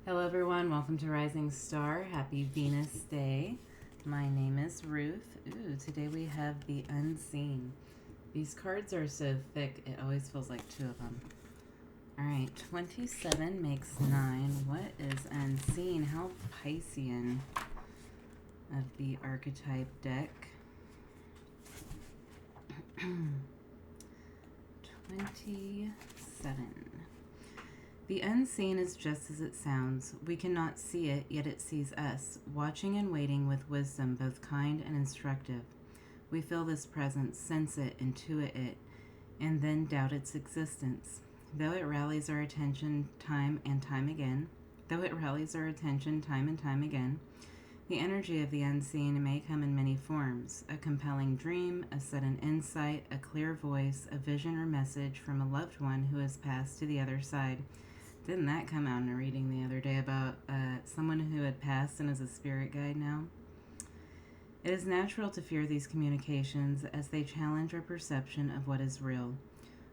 Hello everyone, welcome to Rising Star. Happy Venus Day. My name is Ruth. Ooh, today we have the Unseen. These cards are so thick, it always feels like two of them. Alright, 27 makes 9. What is Unseen? How Piscean of the archetype deck. 27. The unseen is just as it sounds. We cannot see it, yet it sees us, watching and waiting with wisdom both kind and instructive. We feel this presence, sense it, intuit it, and then doubt its existence. Though it rallies our attention time and time again, the energy of the unseen may come in many forms: a compelling dream, a sudden insight, a clear voice, a vision or message from a loved one who has passed to the other side. Didn't that come out in a reading the other day about someone who had passed and is a spirit guide now? It is natural to fear these communications as they challenge our perception of what is real.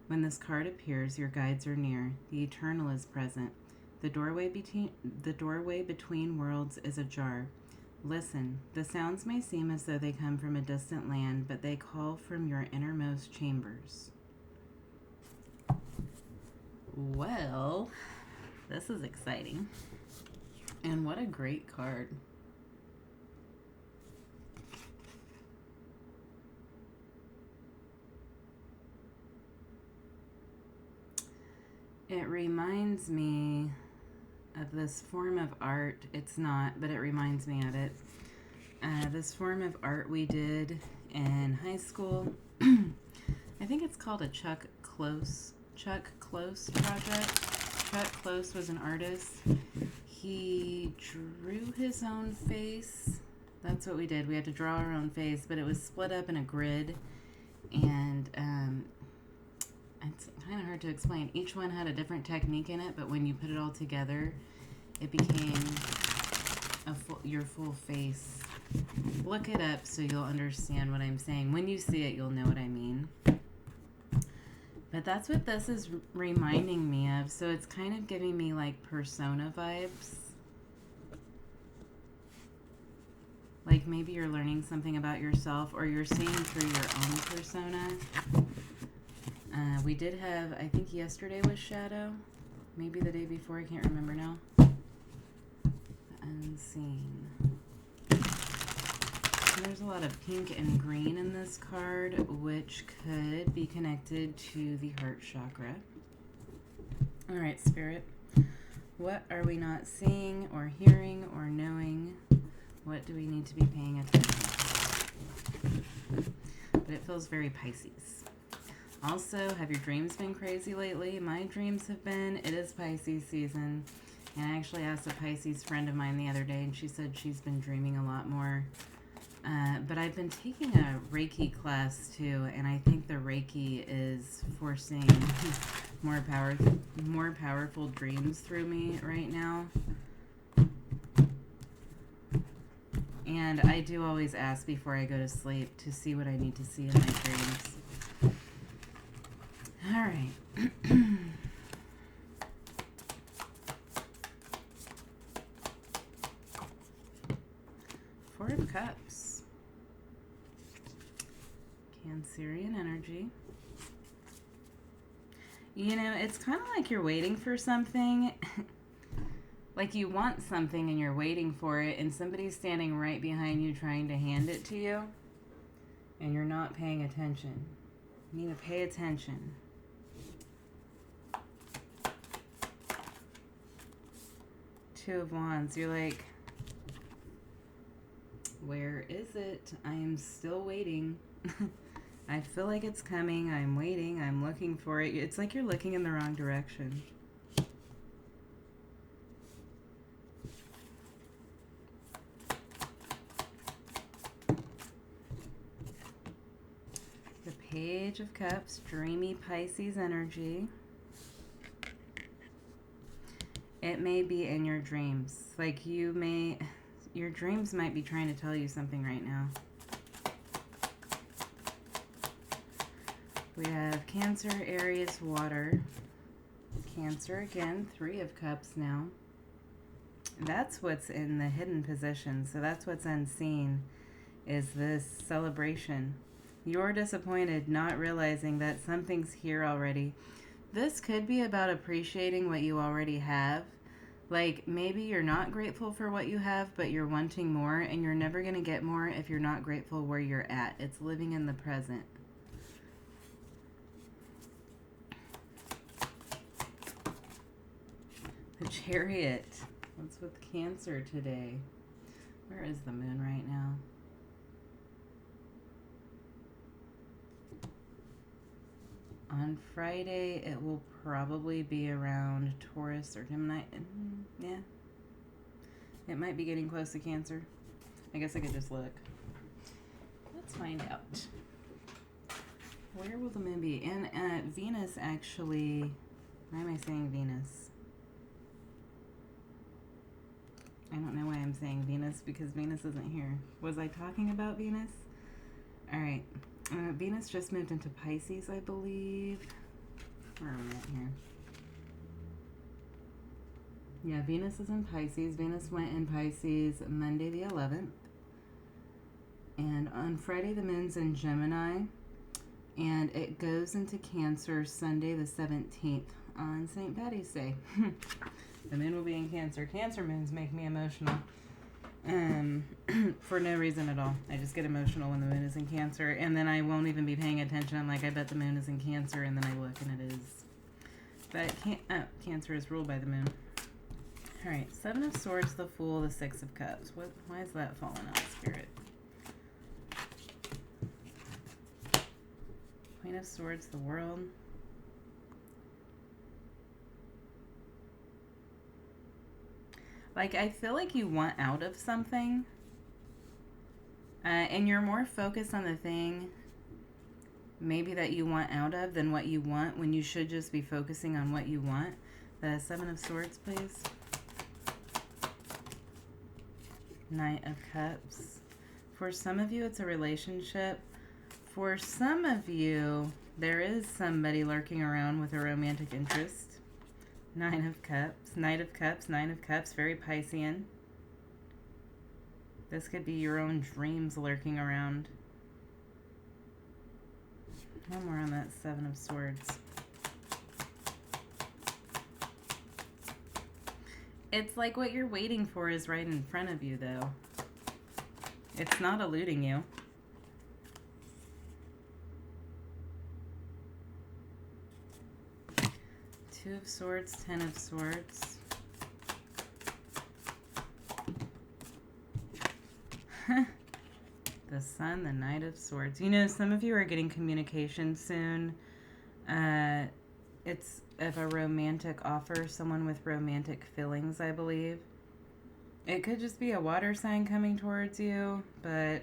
When this card appears, your guides are near. The eternal is present. The doorway between worlds is ajar. Listen, the sounds may seem as though they come from a distant land, but they call from your innermost chambers. Well, this is exciting. And what a great card. It reminds me of this form of art. It's not, but it reminds me of it. This form of art we did in high school. I think it's called a Chuck Close project. Chuck Close was an artist. He drew his own face. That's what we did. We had to draw our own face, but it was split up in a grid, and it's kind of hard to explain. Each one had a different technique in it, but when you put it all together, it became your full face. Look it up so you'll understand what I'm saying. When you see it, you'll know what I mean. But that's what this is reminding me of. So it's kind of giving me like persona vibes. Like maybe you're learning something about yourself, or you're seeing through your own persona. We did have, I think yesterday was Shadow. Maybe the day before, I can't remember now. Unseen. There's a lot of pink and green in this card, which could be connected to the heart chakra. All right, Spirit. What are we not seeing or hearing or knowing? What do we need to be paying attention to? But it feels very Pisces. Also, have your dreams been crazy lately? My dreams have been. It is Pisces season. And I actually asked a Pisces friend of mine the other day, and she said she's been dreaming a lot more. But I've been taking a Reiki class too, and I think the Reiki is forcing more powerful dreams through me right now. And I do always ask before I go to sleep to see what I need to see in my dreams. All right. Four of Cups. Cancerian energy. You know, it's kind of like you're waiting for something. Like you want something and you're waiting for it, and somebody's standing right behind you trying to hand it to you, and you're not paying attention. You need to pay attention. Two of Wands. You're like, where is it? I am still waiting. I feel like it's coming. I'm waiting. I'm looking for it. It's like you're looking in the wrong direction. The Page of Cups, dreamy Pisces energy. It may be in your dreams. Like your dreams might be trying to tell you something right now. We have Cancer, Aries, Water. Cancer again, Three of Cups now. That's what's in the hidden position. So that's what's unseen, is this celebration. You're disappointed, not realizing that something's here already. This could be about appreciating what you already have. Like, maybe you're not grateful for what you have, but you're wanting more, and you're never going to get more if you're not grateful where you're at. It's living in the present. The Chariot. What's with Cancer today? Where is the moon right now? On Friday, it will probably be around Taurus or Gemini. Yeah. It might be getting close to Cancer. I guess I could just look. Let's find out. Where will the moon be? And Venus actually... Why am I saying Venus? I don't know why I'm saying Venus, because Venus isn't here. Was I talking about Venus? Alright. Venus just moved into Pisces, I believe. Where am I at here? Yeah, Venus is in Pisces. Venus went in Pisces Monday the 11th. And on Friday, the moon's in Gemini. And it goes into Cancer Sunday the 17th on St. Patty's Day. The moon will be in Cancer. Cancer moons make me emotional. For no reason at all. I just get emotional when the moon is in Cancer. And then I won't even be paying attention. I'm like, I bet the moon is in Cancer. And then I look and it is. But Cancer is ruled by the moon. Alright, Seven of Swords, the Fool, the Six of Cups. Why is that falling out, Spirit? Queen of Swords, the World. Like, I feel like you want out of something. And you're more focused on the thing maybe that you want out of than what you want, when you should just be focusing on what you want. The Seven of Swords, please. Knight of Cups. For some of you, it's a relationship. For some of you, there is somebody lurking around with a romantic interest. Nine of Cups. Knight of Cups. Nine of Cups. Very Piscean. This could be your own dreams lurking around. One more on that Seven of Swords. It's like what you're waiting for is right in front of you, though. It's not eluding you. Two of Swords, Ten of Swords. The Sun, the Knight of Swords. You know, some of you are getting communication soon. It's of a romantic offer, someone with romantic feelings, I believe. It could just be a water sign coming towards you, but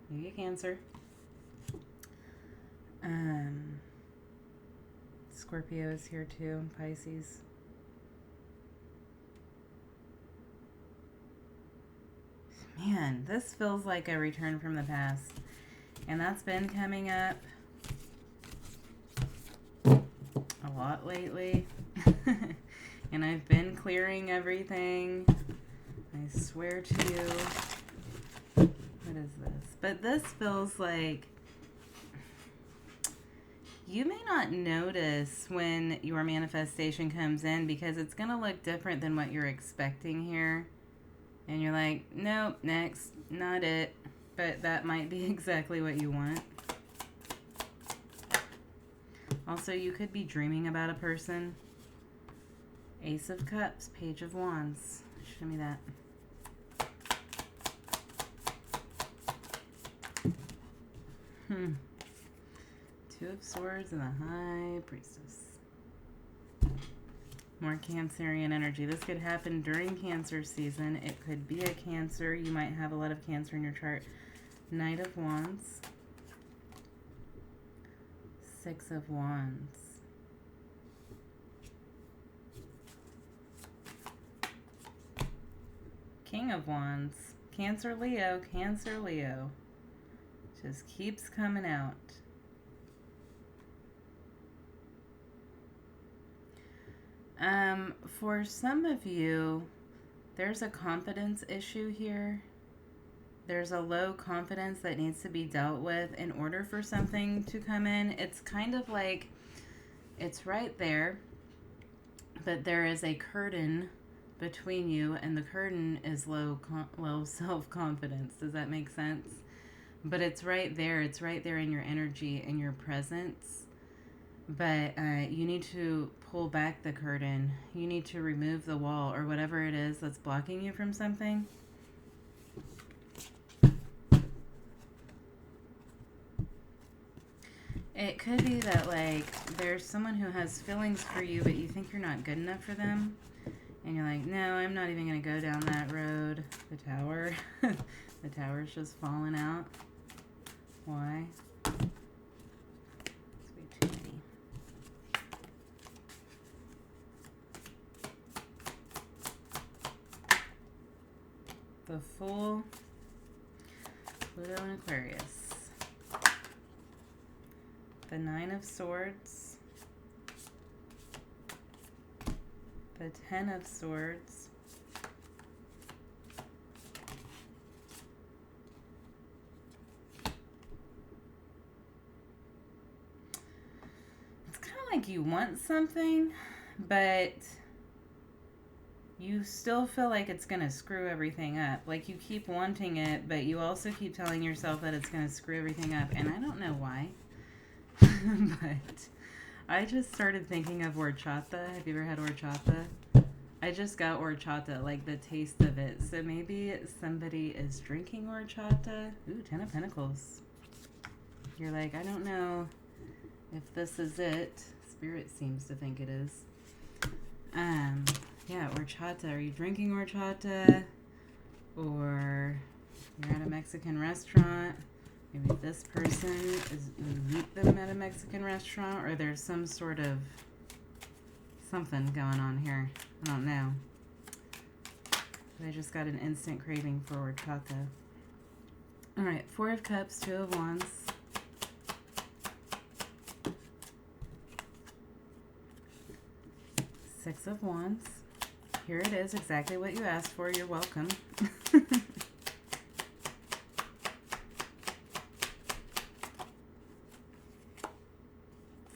you get Cancer. Scorpio is here too, Pisces. Man, this feels like a return from the past. And that's been coming up a lot lately. And I've been clearing everything. I swear to you. What is this? But this feels like you may not notice when your manifestation comes in, because it's going to look different than what you're expecting here. And you're like, nope, next, not it. But that might be exactly what you want. Also, you could be dreaming about a person. Ace of Cups, Page of Wands. Show me that. Two of Swords and the High Priestess. More Cancerian energy. This could happen during Cancer season. It could be a Cancer. You might have a lot of Cancer in your chart. Knight of Wands. Six of Wands. King of Wands. Cancer, Leo. Cancer, Leo. Just keeps coming out. For some of you, There's a confidence issue here. There's a low confidence that needs to be dealt with in order for something to come in. It's kind of like it's right there, but there is a curtain between you, and the curtain is low self-confidence. Does that make sense? But it's right there. It's right there in your energy and your presence. But you need to pull back the curtain. You need to remove the wall or whatever it is that's blocking you from something. It could be that, like, there's someone who has feelings for you, but you think you're not good enough for them. And you're like, no, I'm not even going to go down that road. The tower. The tower's just falling out. Why? It's way too many. The Fool, Pluto and Aquarius. The Nine of Swords. The Ten of Swords. It's kind of like you want something, but you still feel like it's going to screw everything up. Like you keep wanting it, but you also keep telling yourself that it's going to screw everything up. And I don't know why, but I just started thinking of horchata. Have you ever had horchata? I just got horchata, like the taste of it. So maybe somebody is drinking horchata. Ooh, Ten of Pentacles. You're like, I don't know if this is it. Spirit seems to think it is. Yeah, horchata. Are you drinking horchata? Or you're at a Mexican restaurant. Maybe this person is, you meet them at a Mexican restaurant, or there's some sort of something going on here. I don't know. But I just got an instant craving for horchata. Alright, Four of Cups, Two of Wands. Six of Wands. Here it is, exactly what you asked for. You're welcome.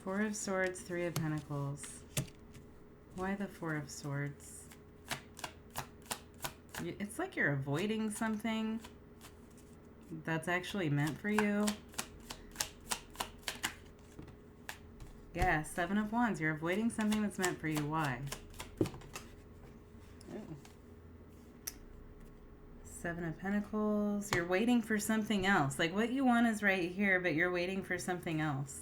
Four of Swords, Three of Pentacles. Why the Four of Swords? It's like you're avoiding something that's actually meant for you. Yeah, Seven of Wands. You're avoiding something that's meant for you. Why? Ooh. Seven of Pentacles. You're waiting for something else. Like what you want is right here, but you're waiting for something else.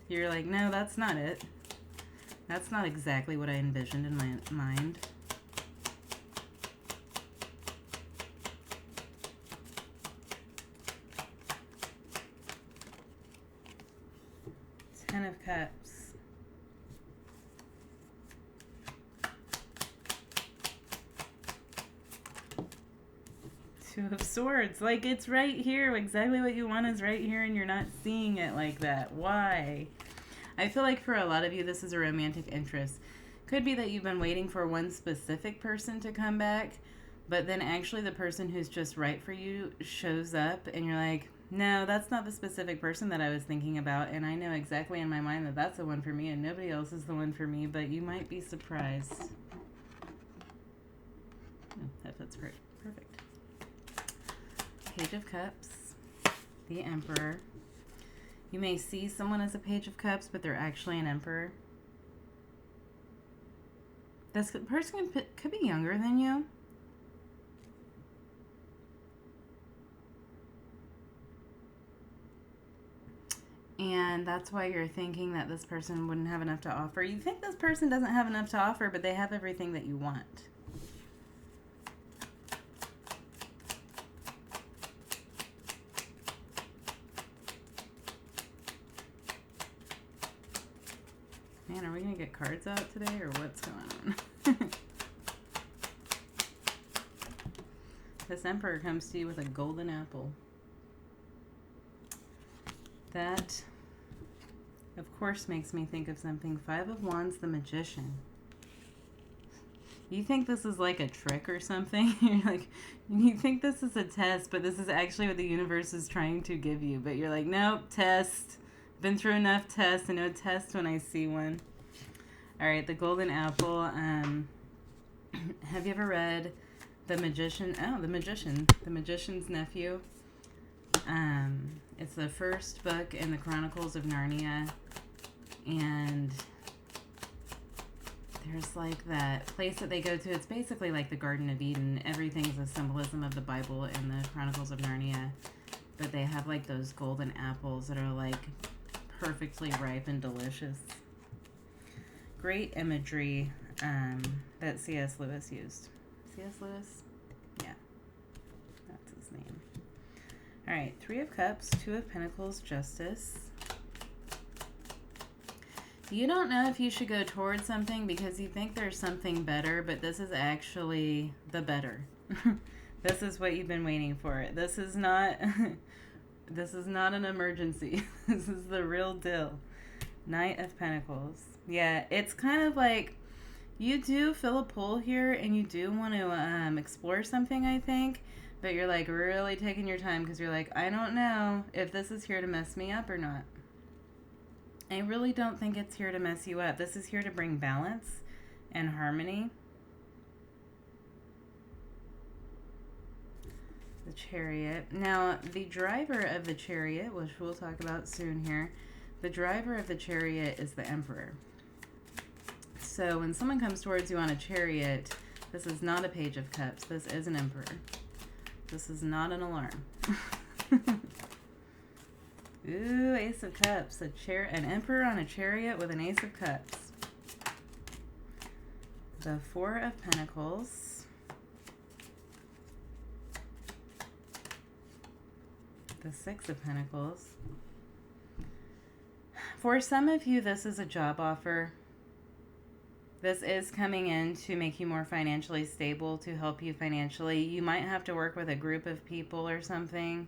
You're like, no, that's not it. That's not exactly what I envisioned in my mind. Ten of Cups. Two of Swords. Like, it's right here. Exactly what you want is right here, and you're not seeing it like that. Why? I feel like for a lot of you, this is a romantic interest. Could be that you've been waiting for one specific person to come back, but then actually the person who's just right for you shows up, and you're like, no, that's not the specific person that I was thinking about, and I know exactly in my mind that that's the one for me, and nobody else is the one for me, but you might be surprised. Oh, that fits perfect. Page of Cups, the Emperor. You may see someone as a Page of Cups, but they're actually an Emperor. This person could be younger than you. And that's why you're thinking that this person wouldn't have enough to offer. You think this person doesn't have enough to offer, but they have everything that you want. Man, are we going to get cards out today, or what's going on? This Emperor comes to you with a golden apple. That, of course, makes me think of something. Five of Wands, the Magician. You think this is like a trick or something? You're like, you think this is a test, but this is actually what the universe is trying to give you. But you're like, nope, test. Been through enough tests. I know test when I see one. All right, the golden apple. Have you ever read The Magician? Oh, The Magician. The Magician's Nephew. It's the first book in the Chronicles of Narnia. And there's like that place that they go to. It's basically like the Garden of Eden. Everything's a symbolism of the Bible in the Chronicles of Narnia. But they have like those golden apples that are like perfectly ripe and delicious. Great imagery that C.S. Lewis used. C.S. Lewis? Yeah. That's his name. All right. 3 of Cups, 2 of Pentacles, Justice. You don't know if you should go towards something because you think there's something better, but this is actually the better. This is what you've been waiting for. This is not this is not an emergency. This is the real deal. Knight of Pentacles. Yeah, it's kind of like you do feel a pull here and you do want to explore something, I think, but you're like really taking your time because you're like, I don't know if this is here to mess me up or not. I really don't think it's here to mess you up. This is here to bring balance and harmony. The Chariot. Now, the driver of the Chariot, which we'll talk about soon here, the driver of the Chariot is the Emperor. So when someone comes towards you on a chariot, this is not a Page of Cups. This is an Emperor. This is not an alarm. Ooh, Ace of Cups. An Emperor on a chariot with an Ace of Cups. The 4 of Pentacles. The 6 of Pentacles. For some of you, this is a job offer. This is coming in to make you more financially stable, to help you financially. You might have to work with a group of people or something.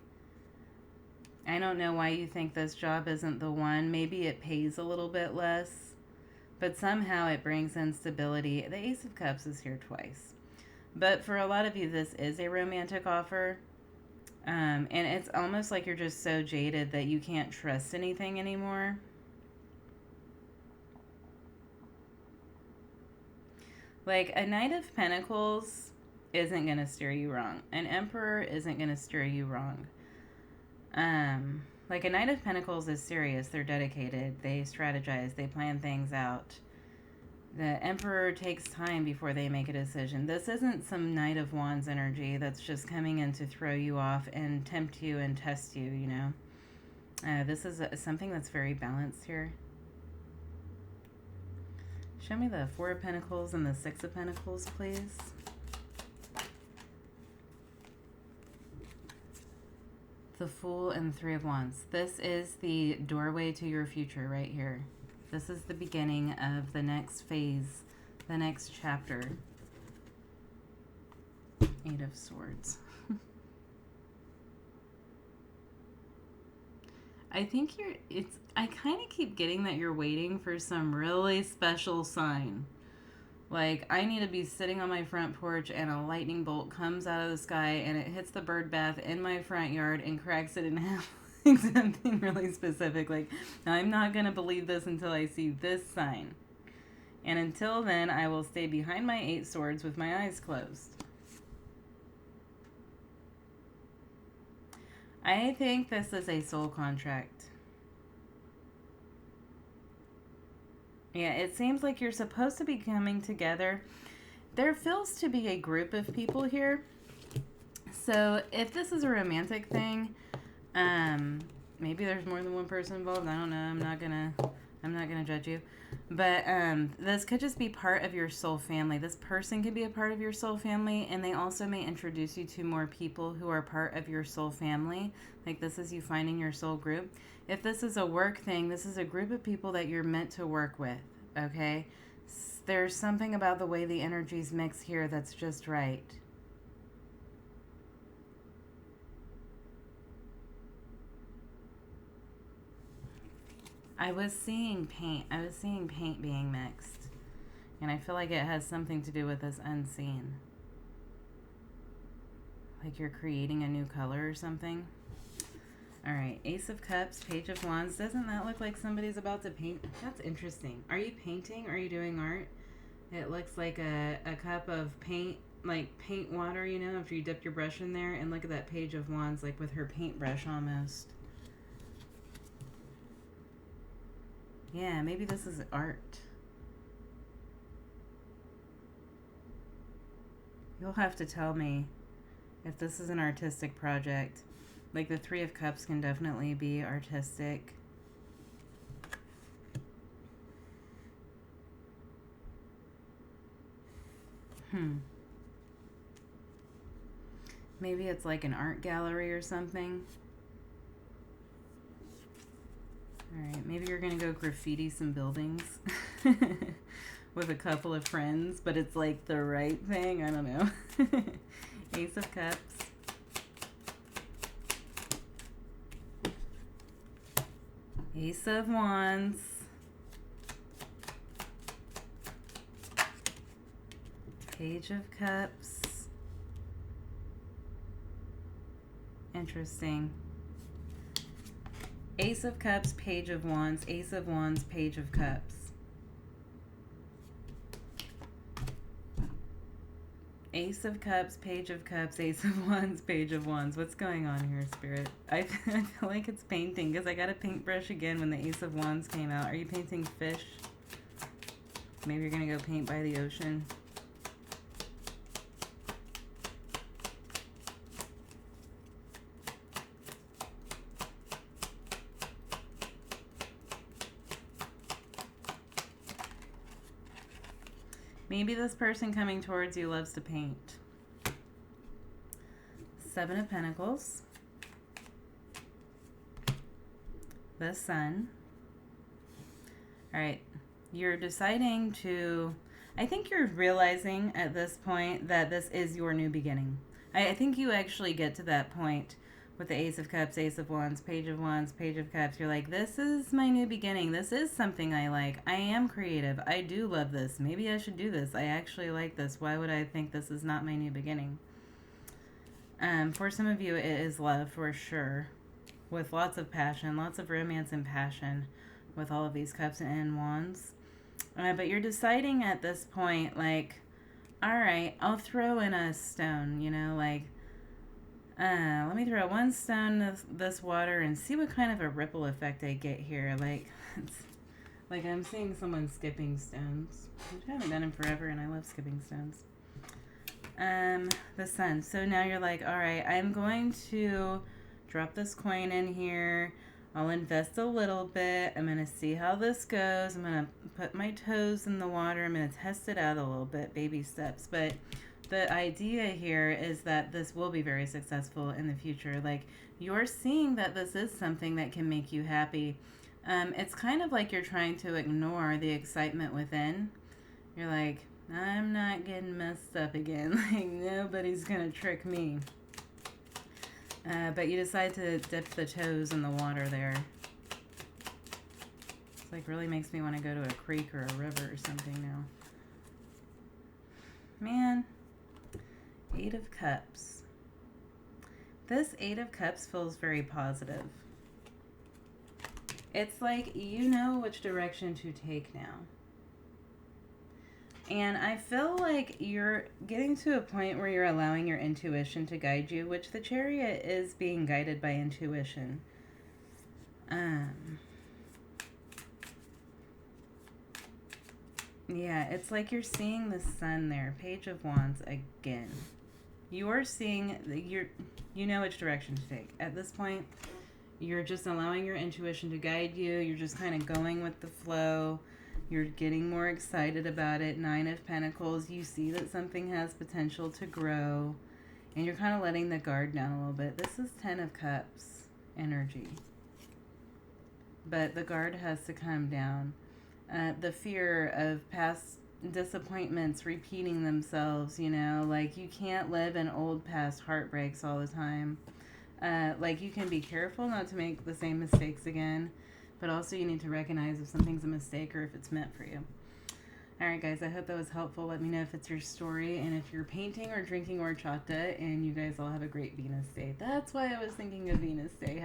I don't know why you think this job isn't the one. Maybe it pays a little bit less, but somehow it brings in stability. The Ace of Cups is here twice. But for a lot of you, this is a romantic offer. And it's almost like you're just so jaded that you can't trust anything anymore. Like, a Knight of Pentacles isn't going to steer you wrong. An Emperor isn't going to steer you wrong. Like, a Knight of Pentacles is serious. They're dedicated. They strategize. They plan things out. The Emperor takes time before they make a decision. This isn't some Knight of Wands energy that's just coming in to throw you off and tempt you and test you, you know. This is something that's very balanced here. Show me the 4 of Pentacles and the 6 of Pentacles, please. The Fool and 3 of Wands. This is the doorway to your future right here. This is the beginning of the next phase, the next chapter. 8 of Swords. I think I kind of keep getting that you're waiting for some really special sign. Like, I need to be sitting on my front porch and a lightning bolt comes out of the sky and it hits the bird bath in my front yard and cracks it in half. Something really specific. Like, I'm not going to believe this until I see this sign. And until then, I will stay behind my 8 swords with my eyes closed. I think this is a soul contract. Yeah, it seems like you're supposed to be coming together. There feels to be a group of people here. So if this is a romantic thing, maybe there's more than one person involved. I don't know. I'm not gonna judge you. But this could just be part of your soul family. This person could be a part of your soul family, and they also may introduce you to more people who are part of your soul family. Like, this is you finding your soul group. If this is a work thing, this is a group of people that you're meant to work with, okay? There's something about the way the energies mix here that's just right. I was seeing paint. I was seeing paint being mixed. And I feel like it has something to do with this unseen. Like you're creating a new color or something. All right, Ace of Cups, Page of Wands. Doesn't that look like somebody's about to paint? That's interesting. Are you painting? Are you doing art? It looks like a cup of paint, like paint water, you know, after you dip your brush in there. And look at that Page of Wands, like with her paintbrush almost. Yeah, maybe this is art. You'll have to tell me if this is an artistic project. Like the Three of Cups can definitely be artistic. Maybe it's like an art gallery or something. Alright, maybe you're gonna go graffiti some buildings with a couple of friends, but it's like the right thing. I don't know. Ace of Cups. Ace of Wands. Page of Cups. Interesting. Ace of Cups, Page of Wands, Ace of Wands, Page of Cups. Ace of Cups, Page of Cups, Ace of Wands, Page of Wands. What's going on here, Spirit? I feel like it's painting because I got a paintbrush again when the Ace of Wands came out. Are you painting fish? Maybe you're going to go paint by the ocean. Maybe this person coming towards you loves to paint. Seven of Pentacles. The Sun. All right. You're deciding to... I think you're realizing at this point that this is your new beginning. I think you actually get to that point with the Ace of Cups, Ace of Wands, Page of Wands, Page of Cups. You're like, this is my new beginning. This is something I like. I am creative. I do love this. Maybe I should do this. I actually like this. Why would I think this is not my new beginning? For some of you, it is love for sure. With lots of passion, lots of romance and passion with all of these cups and wands. But you're deciding at this point, like, all right, I'll throw in a stone, you know, like, let me throw one stone of this water and see what kind of a ripple effect I get here. Like, it's, like I'm seeing someone skipping stones, which I haven't done in forever, and I love skipping stones. The Sun. So now you're like, all right, I'm going to drop this coin in here. I'll invest a little bit. I'm going to see how this goes. I'm going to put my toes in the water. I'm going to test it out a little bit, baby steps. But the idea here is that this will be very successful in the future. Like, you're seeing that this is something that can make you happy. It's kind of like you're trying to ignore the excitement within. You're like, I'm not getting messed up again. Like, nobody's going to trick me. But you decide to dip the toes in the water there. It's like really makes me want to go to a creek or a river or something now. Man. Eight of Cups. This Eight of Cups feels very positive. It's like you know which direction to take now. And I feel like you're getting to a point where you're allowing your intuition to guide you, which the Chariot is being guided by intuition. Yeah, it's like you're seeing the Sun there. Page of Wands again. You're seeing, you know which direction to take. At this point, you're just allowing your intuition to guide you. You're just kind of going with the flow. You're getting more excited about it. Nine of Pentacles. You see that something has potential to grow. And you're kind of letting the guard down a little bit. This is Ten of Cups energy. But the guard has to come down. The fear of past disappointments repeating themselves, you know. Like, you can't live in old past heartbreaks all the time. Like, you can be careful not to make the same mistakes again. But also you need to recognize if something's a mistake or if it's meant for you. All right, guys, I hope that was helpful. Let me know if it's your story and if you're painting or drinking horchata, and you guys all have a great Venus Day. That's why I was thinking of Venus Day.